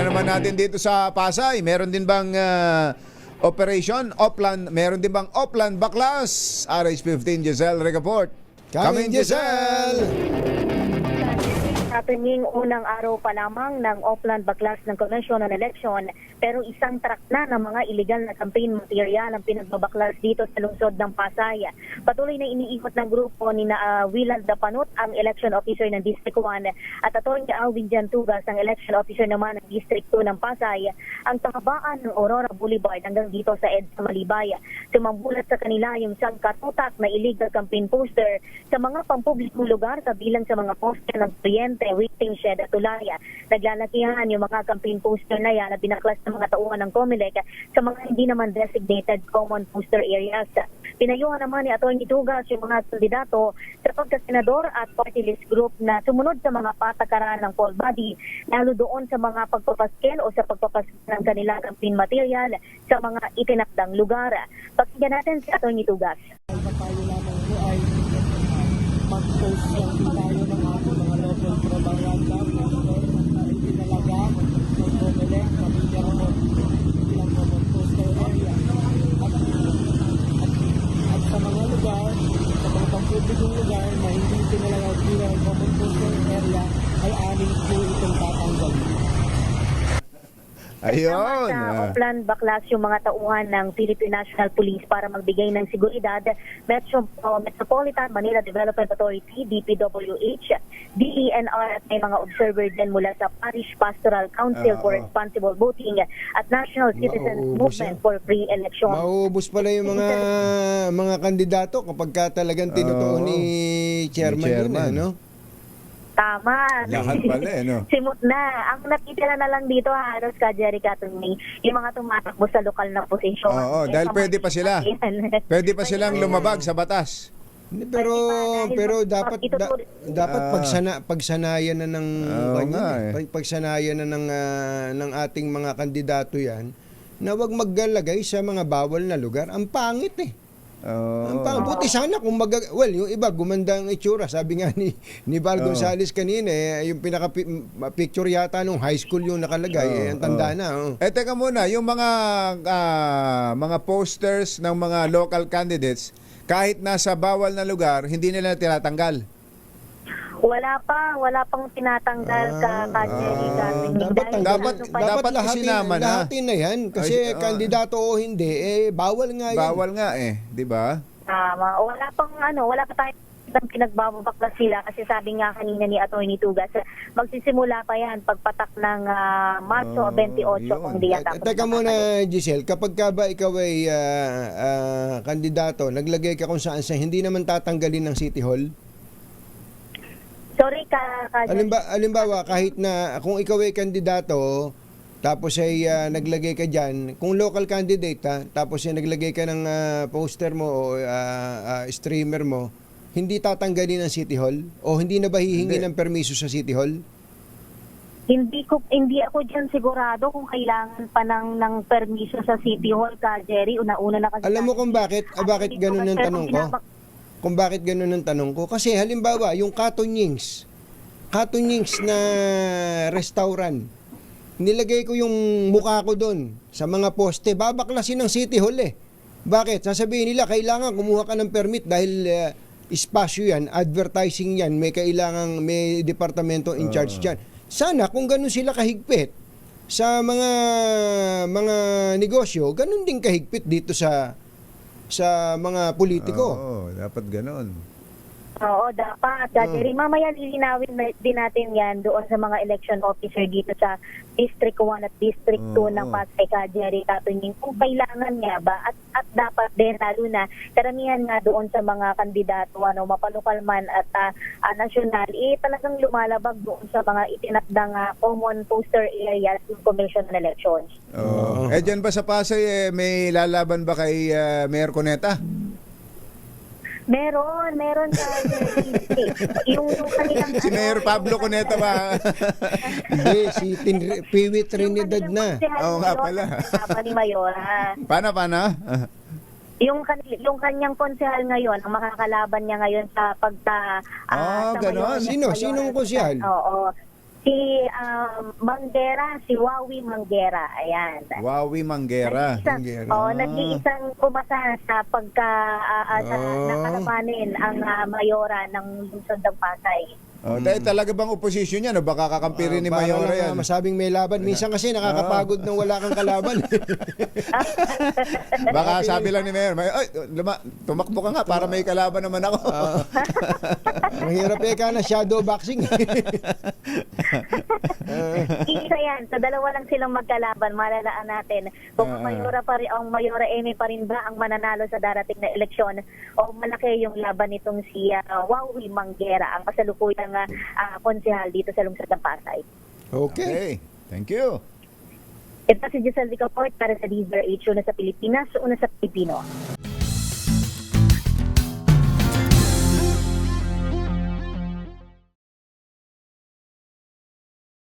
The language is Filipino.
na naman natin dito sa Pasay. Meron din bang operation? Oplan, meron din bang Oplan Baklas? RH15 Giselle Regaport. Coming, Giselle! Happening unang araw pa lamang ng Oplan Baklas ng Commission on Election, pero isang truck na ng mga illegal na campaign material ang pinagbabaklas dito sa lungsod ng Pasay. Patuloy na iniikot ng grupo ni Willan Dapanut, ang election officer ng District 1, at Atty. Alvin Jantugas, ang election officer naman ng District 2 ng Pasay, ang kahabaan ng Aurora Boulevard hanggang dito sa EDSA Malibay. Sumambulat sa kanila yung isang katutak na illegal campaign poster sa mga pampublikong lugar kabilang sa mga poster ng kliyente, waiting shed at tulaya. Naglalakihan yung mga campaign poster na yan na binaklas ng mga tauhan ng COMELEC sa mga hindi naman designated common poster areas. Pinayuhan naman ni Atty. Tugas yung mga kandidato sa pagkasenador at party list group na sumunod sa mga patakaran ng poll body, lalo doon sa mga pagpapaskel o sa pagpapaskel ng kanilang campaign material sa mga itinakdang lugar. Pakinggan natin si Atty. Tugas. Tayo lamang po ay mag-post lang din tayo ng ating mga local propaganda ay pinalaga ng COMELEC, pamilya mo ilang common poster area at sa mga lugar, sa mga pampublikong lugar na hindi pinalaga bilang common poster area ay amin po itong tatanggal. Ayun. Sa Oplan Baklas yung mga tauhan ng Philippine National Police para magbigay ng seguridad, Metropolitan Manila Development Authority, DPWH, DENR at may mga observer din mula sa Parish Pastoral Council for Responsible Voting at National Citizens Movement for Free Election. Mauubos pala yung mga kandidato kapag ka talagang tinutuon ni Chairman. Yun, no? Tama. Lahat pala no? Simot na. Ang nakitira na lang dito halos ka, Jerry Katunay, yung mga tumatakbo sa lokal na posisyon. Oo, dahil pwede pa sila. Pwede pa silang lumabag sa batas. Pero dapat pagsanayan na ng pagsanayan na ng ating mga kandidato yan na wag maglalagay sa mga bawal na lugar. Ang pangit eh. Ang buti sana kung yung iba gumanda ang itsura, sabi nga ni Val Gonzales kanina yung pinaka picture yata nung high school yung nakalagay ang tanda na. Teka muna, yung mga posters ng mga local candidates kahit nasa bawal na lugar, hindi nila tinatanggal. Wala pang tinatanggal Dapat lahatin na yan kasi kandidato o hindi bawal nga yan. Bawal nga di ba? Tama. Wala pa tayong pinagbabaklas sila kasi sabi nga kanina ni Atty. Tugas, magsisimula pa yan pagpatak ng Marso 28 kung di yata. Teka muna, Giselle, kapag ka ba ikaw ay kandidato, naglagay ka kung saan sa hindi naman tatanggalin ng City Hall? Sorry Alimbawa, kahit na kung ikaw ay kandidato, tapos ay naglagay ka dyan, kung local candidate tapos ay naglagay ka ng poster mo o streamer mo, hindi tatanggalin ng City Hall? O hindi na ba hihingi ng permiso sa City Hall? Hindi ako diyan sigurado kung kailangan pa ng permiso sa City Hall ka, Jerry. Una na kasi. Alam mo kung bakit ganun ang tanong ko? Kung bakit ganun ang tanong ko? Kasi halimbawa, yung Katonyings na restaurant, nilagay ko yung mukha ko doon sa mga poste, babaklasin ng City Hall Bakit? Sasabihin nila, kailangan kumuha ka ng permit dahil espasyo yan, advertising yan, may departamento in charge dyan. Sana kung ganun sila kahigpit sa mga negosyo, ganun din kahigpit dito sa mga politiko. Oo, dapat ganoon. Oo, dapat. Jerry, mamaya lilinawin din natin yan doon sa mga election officer dito sa District 1 at District 2 ng Pasay ka, Jerry Katunying, kung kailangan nga ba at dapat din, lalo na karamihan nga doon sa mga kandidato, mapalokal man at nasyonal, talagang lumalabag doon sa mga itinakdang common poster areas ng Commission on Elections. Dyan ba sa Pasay, may lalaban ba kay Mayor Cuneta? Meron ka. yung kanilang si Mayor Pablo Cuneta ba? Hindi, si Piwi Trinidad na. Oo nga pala. Ni Mayor. Paano? Yung kanyang konsehal ngayon, ang makakalaban niya ngayon sa ganon. Sinong konsehal? Oo. Si Manguera, si Wawi Manguera. Ayan. Wawi Manguera. Manguera. Nag-iisang pumasa sa nakalabanin ang mayora ng lungsod ng Pasay. Dahil talaga bang oposisyon yan? O baka kakampi rin ni Mayora yan? Masabing may laban. Minsan kasi nakakapagod nang wala kang kalaban. Baka sabi lang ni Mayor, ay, tumakbo ka nga para may kalaban naman ako. Mahirap ka na shadow boxing. Isa yan. Sa dalawa lang silang magkalaban, malalaan natin kung ang Mayora Amy pa rin ba ang mananalo sa darating na eleksyon o malaki yung laban nitong si Wawi Manguera, ang kasalukuyang konsehal dito sa lungsod ng Pasay. Okay. Thank you. Ito si Giselle Vicaport para sa DZRH, una sa Pilipinas, una sa Pilipino.